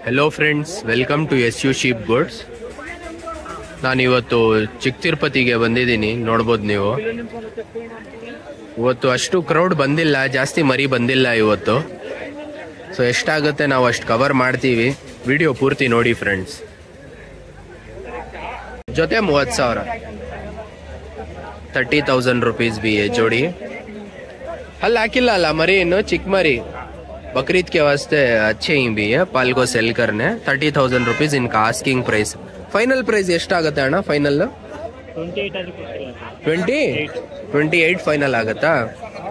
Hello friends, welcome to SU sheep gods. ನಾನಿವತ್ತು ಚಿಕ್ಕ ತಿರುಪತಿಗೆ ಬಂದಿದ್ದೀನಿ. ನೋಡ್ಬೋದು ನೀವು, ಇವತ್ತು ಅಷ್ಟು ಕ್ರೌಡ್ ಬಂದಿಲ್ಲ, ಜಾಸ್ತಿ ಮರಿ ಬಂದಿಲ್ಲ ಇವತ್ತು. ಸೊ ಎಷ್ಟಾಗುತ್ತೆ ನಾವು ಅಷ್ಟು ಕವರ್ ಮಾಡ್ತೀವಿ. ವಿಡಿಯೋ ಪೂರ್ತಿ ನೋಡಿ ಫ್ರೆಂಡ್ಸ್. ಜೊತೆ 30,000, 30,000 रुपीज़ भी है जोड़ी. हल हाकिಲ್ಲ ಅಲ್ಲ मरी, इन्नो चिक मरी बकरीद के वास्ते अच्छे ही भी है. पाल को सेल करने 30,000 रुपीज़ इनका आस्किंग प्राइस. फाइनल प्राइस ಎಷ್ಟಾಗುತ್ತೆ ಅಣ್ಣ? ಫೈನಲ್ 28 ಫೈನಲ್ ಆಗುತ್ತಾ?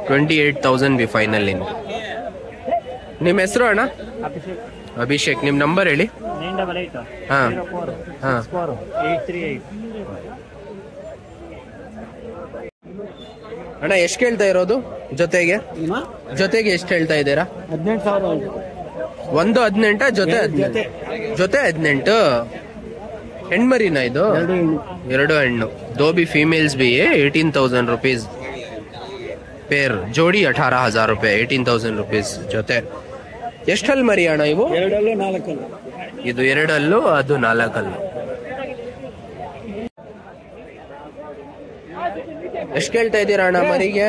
28,000 ಬಿ ಫೈನಲ್. ಇನ್ ನಿಮ್ಮ ಹೆಸರು ಅಣ್ಣ? ಅಭಿಷೇಕ್. ನಿಮ್ಮ ನಂಬರ್ ಹೇಳಿ. ಹಾಂ ಹಾಂ. ಅಣ್ಣ ಎಷ್ಟು ಕೇಳ್ತಾ ಇರೋದು ಜೊತೆಗೆ? ಎಷ್ಟು ಹೇಳ್ತಾ ಇದ್ದೀರಾ? 18,000. ಒಂದು 18, ಜೊತೆ 18. ಹೆಣ್ಮರಿನಾ ಇದು? ಎರಡು ಹೆಣ್ಣು. दो भी फीमेल्स भी है. 18,000 रुपीज़ पेयर. जोड़ी 18,000 रुपये. 18,000 रुपीज़ ಜೊತೆ. ಎಷ್ಟಲ್ಲಿ ಮರಿ ಅಣ್ಣ ಇವು? ಇದು 2, ಅದು 4. ಎಷ್ಟು ಕೇಳ್ತಾ ಇದ್ದೀರಾ ಅಣ್ಣ ಮರಿಗೆ?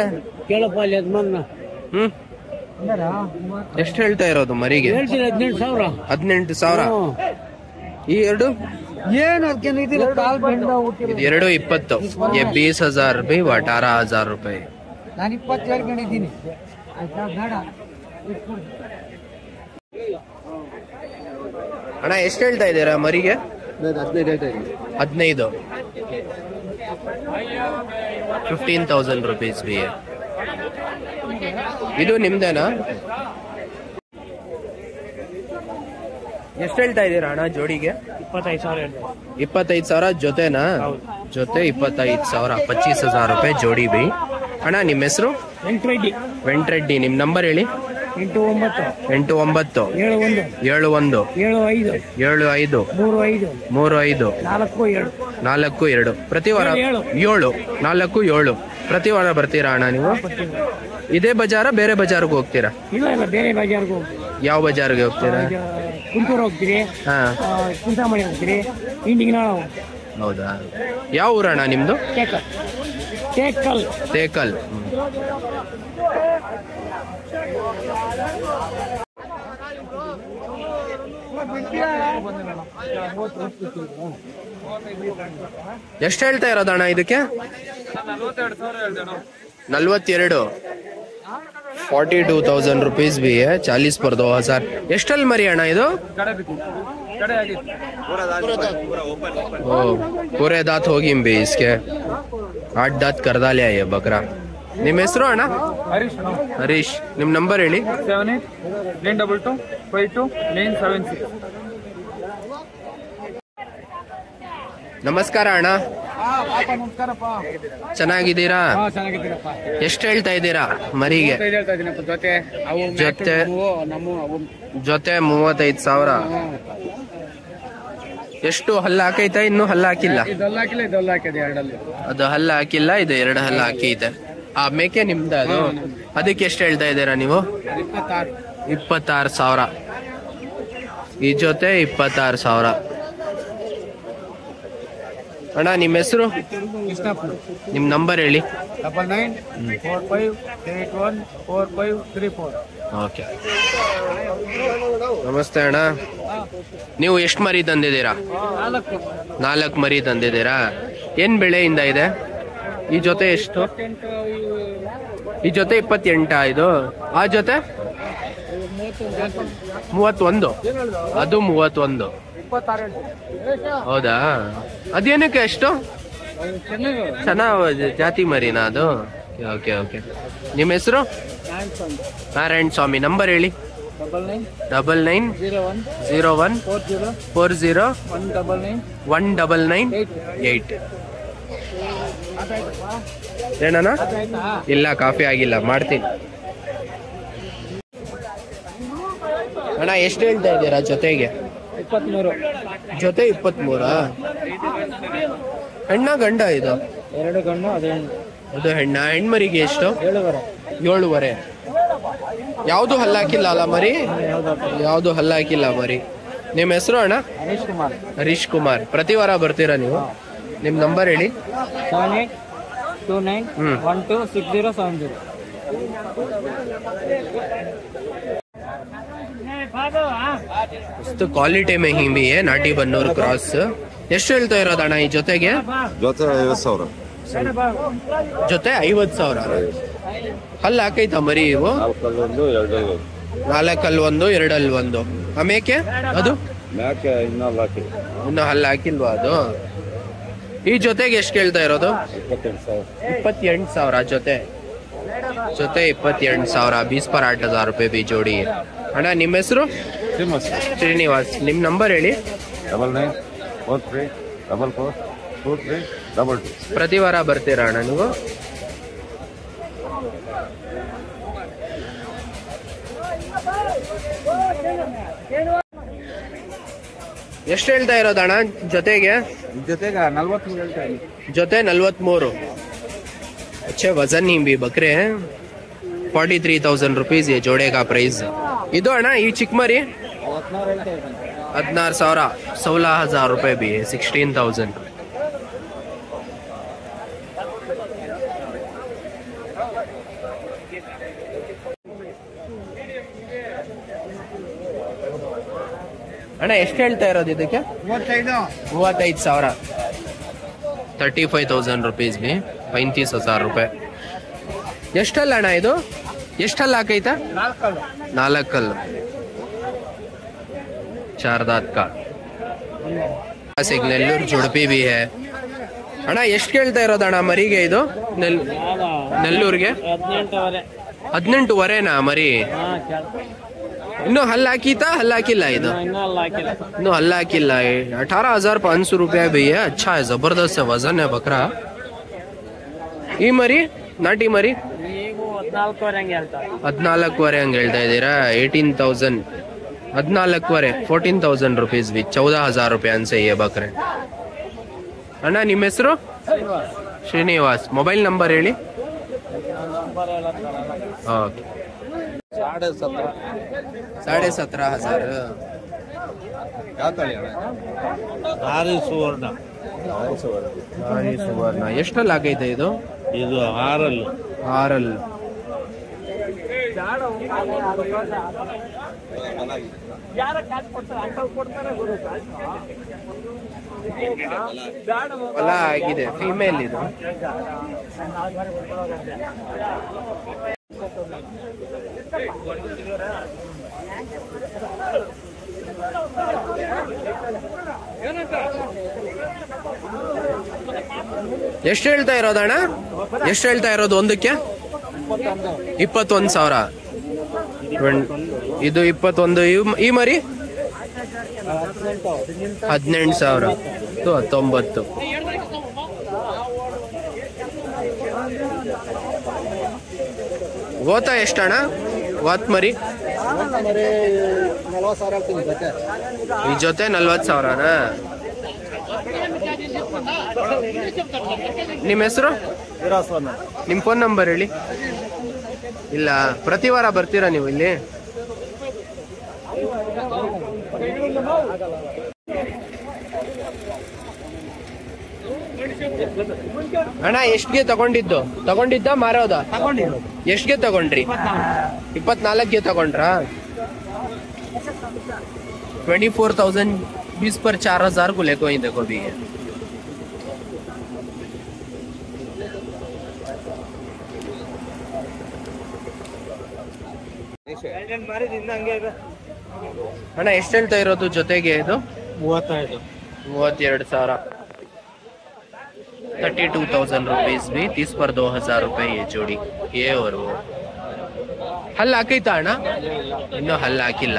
ಎಷ್ಟು ಹೇಳ್ತಾ ಇರೋದು ಮರಿಗೆ? 18,000. ಈ ಎರಡು? ಇದು 20. ये 20,000 भी 18,000 रुपये. ಅಣ್ಣ ಎಷ್ಟು ಹೇಳ್ತಾ ಇದ್ದೀರಾ ಮರಿಗೆ? 15. 15,000 रुपीज़ भी है. ಇದು ನಿಮ್ದೇನಾ? ಎಷ್ಟು ಹೇಳ್ತಾ ಇದ್ದೀರಾ ಅಣ್ಣ ಜೋಡಿಗೆ? 25,000 ಜೊತೆನಾ? ಜೊತೆ 25,000. 25,000 रुपये जोड़ी भी. ಅಣ್ಣ ನಿಮ್ಮ ಹೆಸರು? ವೆಂಟ್ರೆಡ್ಡಿ. ನಿಮ್ಮ ನಂಬರ್ ಹೇಳಿ. 89 71 75 35 42. ಪ್ರತಿ ವಾರ 7 4 7. ಪ್ರತಿ ವಾರ ಬರ್ತೀರಾ ಅಣ್ಣ ನೀವು? ಇದೇ ಬಜಾರ, ಬೇರೆ ಬಜಾರ್ಗೆ ಹೋಗ್ತೀರಾ? ಇಲ್ಲ, ಬೇರೆ ಬಜಾರ್ಗೆ. ಯಾವ ಬಜಾರ್ಗೆ ಹೋಗ್ತೀರಾ? ಕುಂತೂರು ಹೋಗ್ತೀರಿ, ಚಿಂತಾಮಣಿ ಹೋಗ್ತೀರಿ, ಇಂಡಿಗಿನಾಳ. ಹೌದಾ? ಯಾವ ಊರಣ್ಣ ನಿಮ್ದು? ತೇಕಲ್. ಎಷ್ಟು ಹೇಳ್ತಾ ಇರೋದಣ್ಣ ಇದಕ್ಕೆ? 42. 42,000 रुपीज़ भी है. 40 पर 2,000. ಎಷ್ಟಲ್ಲಿ ಮರಿ ಅಣ್ಣ ಇದು? ओ पूरे दांत होगी भी इसके. 8 दांत कर डाले ये बकरा. ನಿಮ್ಮ ಹೆಸರು ಅಣ್ಣ? ಹರೀಶ್. ನಿಮ್ಮ ನಂಬರ್ ಹೇಳಿ. 7892252976. ನಮಸ್ಕಾರ ಅಣ್ಣ. ಚೆನ್ನಾಗಿದ್ದೀರಾ? ಎಷ್ಟು ಹೇಳ್ತಾ ಇದ್ದೀರಾ ಮರಿಗೆ? ಜೊತೆ 35,000. ಎಷ್ಟು ಹಲ್ಲು ಹಾಕೈತಾ? ಇನ್ನು ಹಲ್ಲು ಹಾಕಿಲ್ಲ? ಅದು ಹಲ್ಲು ಹಾಕಿಲ್ಲ, ಇದು 2 ಹಲ್ಲು ಹಾಕೈತೆ. ಆ ಮೇಕೆ ನಿಮ್ದ ಅದು? ಅದಕ್ಕೆ ಎಷ್ಟು ಹೇಳ್ತಾ ಇದ್ದೀರಾ ನೀವು? 26,000. ಈ ಜೊತೆ 26,000. ಅಣ್ಣ ನಿಮ್ಮ ಹೆಸರು? ನಿಮ್ಮ ನಂಬರ್ ಹೇಳಿ. 9945814534. ಓಕೆ. ನಮಸ್ತೆ ಅಣ್ಣ. ನೀವು ಎಷ್ಟು ಮರಿ ತಂದಿದ್ದೀರಾ? 4 ಮರಿ ತಂದಿದ್ದೀರಾ? ಏನ್ ಬೆಳೆಯಿಂದ ಇದೆ? ಈ ಜೊತೆ ಎಷ್ಟು? ಈ ಜೊತೆ 28. ಇದು ಆ ಜೊತೆ 31. ಅದು 31. ಹೌದಾ? ಅದೇನಕ್ಕೆ ಎಷ್ಟು? ಚೆನ್ನಾಗಿ ಜಾತಿ ಮರಿನಾ ಅದು? Okay okay. ನಿಮ್ಮ ಹೆಸರು? ನಾರಾಯಣ ಸ್ವಾಮಿ. ನಂಬರ್ ಹೇಳಿ. 9901401998. ಏನಣ್ಣ? ಇಲ್ಲ, ಕಾಫಿ ಆಗಿಲ್ಲ, ಮಾಡ್ತೀನಿ. ಅಣ್ಣ ಎಷ್ಟು ಹೇಳ್ತಾ ಇದ್ದೀರಾ ಜೊತೆಗೆ? 23. ಜೊತೆ 23. ಹೆಣ್ಣ ಗಂಡ ಇದು? 2 ಗಂಡು, ಅದು ಹೆಣ್ಣ. ಹೆಣ್ಮರಿಗೆ ಎಷ್ಟು? 7.5. ಯಾವುದು ಹಲ್ಲಾಕಿಲ್ಲ ಅಲ್ಲ ಮರಿ? ಯಾವುದು ಹಲ್ಲಾಕಿಲ್ಲ ಮರಿ. ನಿಮ್ಮ ಹೆಸರು ಅಣ್ಣ? ಹರೀಶ್ ಕುಮಾರ್. ಹರೀಶ್ ಕುಮಾರ್. ಪ್ರತಿ ವಾರ ಬರ್ತೀರಾ ನೀವು? ನಿಮ್ಮ ನಂಬರ್ ಹೇಳಿ. 7829126070. ಇಷ್ಟು ಕ್ವಾಲಿಟಿ में ही भी है ನಾಟಿ ಬನ್ನೂರು ಕ್ರಾಸ್. ಎಷ್ಟು ಹೇಳ್ತಾ ಇರೋದಣ್ಣ ಈ ಜೊತೆಗೆ? ಜೊತೆ 50,000. ಜೊತೆ 50,000. ಹಲ್ಲು ಹಾಕೈತಾ ಮರಿ ಇವು? 4 ಅಲ್ಲೊಂದು 2 ಅಲ್ಲೊಂದು. ಆ ಮೇಕೆ ಅದು ಇನ್ನು ಹಲ್ಲು ಹಾಕಿಲ್ವಾ ಅದು? ಈ ಜೊತೆಗೆ ಎಷ್ಟು ಕೇಳ್ತಾ ಇರೋದು? 28,000 ಜೊತೆ. 28,000. 20 पर 8,000 रुपये भी जोड़ी है. ಅಣ್ಣ ನಿಮ್ಮ ಹೆಸರು? ಶ್ರೀನಿವಾಸ್. ನಿಮ್ಮ ನಂಬರ್ ಹೇಳಿ. 9943444322. ಪ್ರತಿ ವಾರ ಬರ್ತೀರಾ ಅಣ್ಣ ನೀವು? ಎಷ್ಟು ಹೇಳ್ತಾ ಇರೋದಣ್ಣ ಜೊತೆಗೆ? ಜೊತೆಗೆ 43 ಹೇಳ್ತಾ ಇದ್ದೀನಿ. ಜೊತೆ 43. अच्छे वजन ही भी बकरे हैं. 43,000 रुपीज ये जोड़े का प्राइस. ಇದು ಅಣ್ಣ ಈ ಚಿಕ್ಕ ಮರಿ 16,000. 16,000 रुपये भी है. 16,000. ಅಣ್ಣ ಎಷ್ಟು ಹೇಳ್ತಾ ಇರೋದು ಇದಕ್ಕೆ? 35,000. 35,000 रुपीज भी. 35,000 रुपये. ಎಷ್ಟಲ್ಲ ಅಣ್ಣ ಇದು? ಎಷ್ಟಲ್ಲ ಹಾಕೈತಾ? 4 ಕಲ್ಲು. 4 दांत का. ನೆಲ್ಲೂರು ಜುಡ್ಪಿ भी है. ಅಣ್ಣ ಎಷ್ಟು ಕೇಳ್ತಾ ಇರೋದಣ್ಣ ಮರಿಗೆ ಇದು? ನೆಲ್ಲೂರಿಗೆ 18,500 ಮರಿ. ಇನ್ನು ಹಲ್ಲು ಹಾಕಿತಾ? ಹಲ್ಲು ಹಾಕಿಲ್ಲ ಇದು? ಇನ್ನು ಹಲ್ಲು ಹಾಕಿಲ್ಲ. 18,500 रुपया भी है. अच्छा है, जबरदस्त है, वजन है बकरा. ಈ ಮರಿ ನಾಟಿ ಮರಿ 14,500 ಹಂಗೆ ಹೇಳ್ತಾ ಇದ್ದೀರಾ? 18,000. 14,500. 14,000 रुपीज भी. 14,000 रुपये ಅನ್ಸೆ ये बकरे. ಅಣ್ಣ ನಿಮ್ಮ ಹೆಸರು? ಶ್ರೀನಿವಾಸ್. ಮೊಬೈಲ್ ನಂಬರ್ ಹೇಳಿ. ಓಕೆ. 17,500. ಸುವರ್ಣ. ಎಷ್ಟಲ್ಲಿ ಆಗೈತೆ ಇದು? ಇದು 6. 6. ಹೊಲ ಆಗಿದೆ. ಫೀಮೇಲ್ ಇದು. ಎಷ್ಟು ಹೇಳ್ತಾ ಇರೋದಣ್ಣ? ಎಷ್ಟು ಹೇಳ್ತಾ ಇರೋದು ಒಂದಕ್ಕೆ? 21,000. ಇದು 21. ಈ ಮರಿ 18,000. 19. ಓತಾ ಎಷ್ಟಣ್ಣ ವಾತ್ ಮರಿ? ಈ ಜೊತೆ 40,000ನಾ? ನಿಮ್ಮ ಹೆಸರು? ನಿಮ್ಮ ಫೋನ್ ನಂಬರ್ ಹೇಳಿ. ಇಲ್ಲ, ಪ್ರತಿ ವಾರ ಬರ್ತೀರಾ ನೀವು ಇಲ್ಲಿ? ಅಣ್ಣ ಎಷ್ಟ್ಗೆ ತಗೊಂಡಿದ್ದ ಮಾರೋದ? ಎಷ್ಟ್ಗೆ ತಗೊಂಡ್ರಿ? 24ಗೆ ತಗೊಂಡ್ರಾ? 24,000. 20 पर 4,000 को लेको ही देखो भी है. ಅಣ್ಣ ಎಷ್ಟು ಹೇಳ್ತಾ ಇರೋದು ಜೊತೆಗೆ ಇದು? 32,000. 32,000 रुपीज भी. 30 पर 2,000 रुपये ये जोड़ी. ये और वो. ಹಲ್ಲು ಹಾಕೈತಾ ಅಣ್ಣ? ಇನ್ನು ಹಲ್ಲು ಹಾಕಿಲ್ಲ.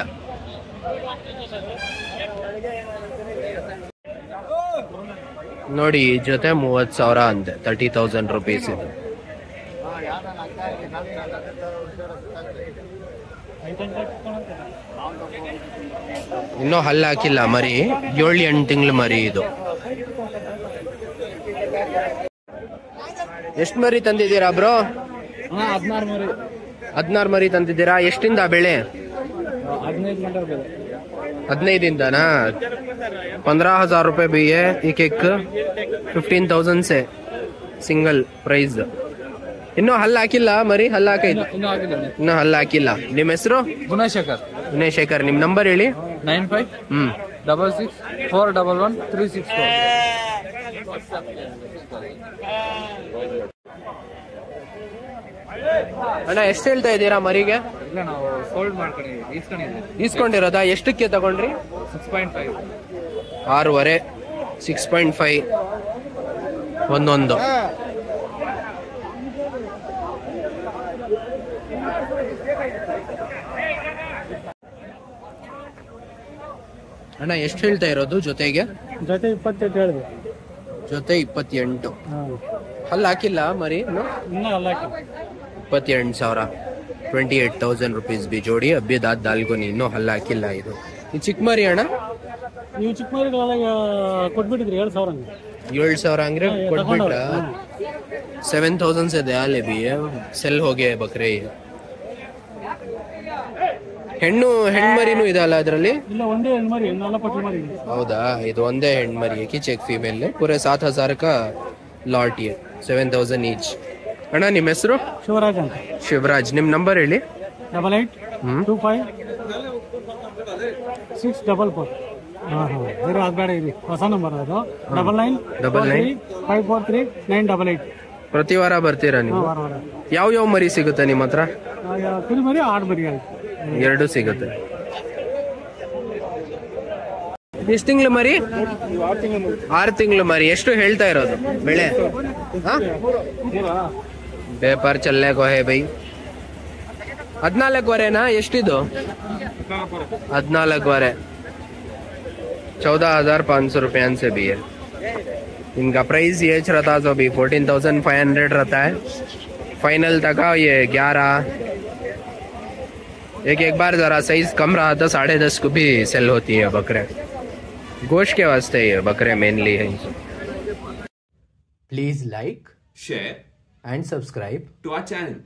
ನೋಡಿ ಈ ಜೊತೆ 30,000 ಅಂತೆ. 30,000 रुपीज ಇದು. ಇನ್ನೂ ಹಲ್ಲು ಹಾಕಿಲ್ಲ ಮರಿ. 7-8 ತಿಂಗಳು ಮರಿ ಇದು. ಎಷ್ಟು ಮರಿ ತಂದಿದ್ದೀರಾ ಬ್ರೋ? 16 ಮರಿ ತಂದಿದ್ದೀರಾ. ಎಷ್ಟಿಂದ ಬೆಳೆ? 15 ಗಂಟೆ. 15 15,000 रुपए भी है एक एक 15,000 से ಸಿಂಗಲ್ ಪ್ರೈಸ್. ಇನ್ನು ಹಲ್ಲು ಹಾಕಿಲ್ಲ ಮರಿ? ಹಲ್ಲು ಹಾಕೈತೆ? ಇನ್ನು ಹಲ್ಲು ಹಾಕಿಲ್ಲ. ನಿಮ್ಮ ಹೆಸರು? ಗುಣಶೇಖರ್. ಗುಣಶೇಖರ್. ನಿಮ್ಮ ನಂಬರ್ ಹೇಳಿ. 9566411364. ಅಣ್ಣ ಎಷ್ಟು ಹೇಳ್ತಾ ಇದ್ದೀರಾ ಮರಿಗೆ? ಇಲ್ಲ, ನಾವು ಸೋಲ್ಡ್ ಮಾಡ್ಕೊಂಡಿದ್ದೀವಿ. ಈಸ್ಕೊಂಡಿರೋದಾ? ಎಷ್ಟಕ್ಕೆ ತಗೊಂಡ್ರಿ? 6.5. 6.5 6.5 ಒಂದೊಂದು. ಅಣ್ಣ ಎಷ್ಟು ಹೇಳ್ತಾ ಇರೋದು ಜೊತೆಗೆ? ಜೊತೆ 28 ಹೇಳಿದೆ. ಜೊತೆ 28. ಹಲ್ಲು ಹಾಕಿಲ್ಲ ಮರಿ? ಇನ್ನೂ ಅಲ್ಲ. 28,000 28,000 रुपीज भी जोड़ी. अभी दाद दाಲ್ಗೊನಿ. ಇನ್ನೂ ಹಲ್ಲು ಹಾಕಿಲ್ಲ. ಇದು ಈ ಚಿಕ್ಕ ಮರಿ ಅಣ್ಣ? ನೀವು ಚಿಕ್ಕ ಮರಿಗಳೆಲ್ಲ ಕೊಟ್ಬಿಟ್ಟಿದ್ರಿ 7,000. 7,000 ಅಂದ್ರೆ ಕೊಟ್ಬಿಟ್ಟ? 7,000 से दयाले भी है. सेल हो गए बकरे. ಹೆಣ್ಮರಿನೂ ಇದಲ್ಲ ಅದರಲ್ಲಿ? ಇಲ್ಲ, ಒಂದೇ ಹೆಣ್ಮರಿ. 4 ಪಟ್ಟು ಮರಿ. ಹೌದಾ? ಇದು ಒಂದೇ ಹೆಣ್ಮರಿ. ಏಕಿ ಚೆಕ್ ಫೀಮೇಲ್ ಪೂರೆ 7,000 का लॉट है. 7,000 ಈಚ್. ಅಣ್ಣ ನಿಮ್ಮ ಹೆಸರು? ಶಿವರಾಜ್ ಅಂತ. ಶಿವರಾಜ್. ನಿಮ್ಮ ನಂಬರ್ ಹೇಳಿ. 88256644. ಬೇರೆ ಅದು ಬೇಡ, ಇದೆ ಹೊಸ ನಂಬರ್. ಅದು 9995439888. ಪ್ರತಿ ವಾರ ಬರ್ತೀರಾ ನೀವು? ಯಾವ ಮರಿ ಸಿಗುತ್ತೆ ನಿಮ್ಮ ಹತ್ರ? ಕುರಿ ಮರಿ, ಆಡು ಮರಿ ಎರಡು ಸಿಗುತ್ತೆ. ಎಷ್ಟು ತಿಂಗಳು ಮರಿ? 6 ತಿಂಗಳು ಮರಿ. ಎಷ್ಟು ಹೇಳ್ತಾ ಇರೋದು ಬೆಳೆ? ವ್ಯಾಪಾರ ಚಲ್ಲೇಕೋ ಹೇ ಬೈ. 14ವರೆನಾ? ಎಷ್ಟಿದು? 14ವರೆ. 14,500 रुपये से भी है. इनका प्राइस ये रहता है अभी 14,500 रहता है. फाइनल तक ये 11. एक बार जरा साइज कम रहा तो 10.5 को भी सेल होती है बकरे. गोश्त के वास्ते ये बकरे मेनली है. Please like, share and subscribe to our channel.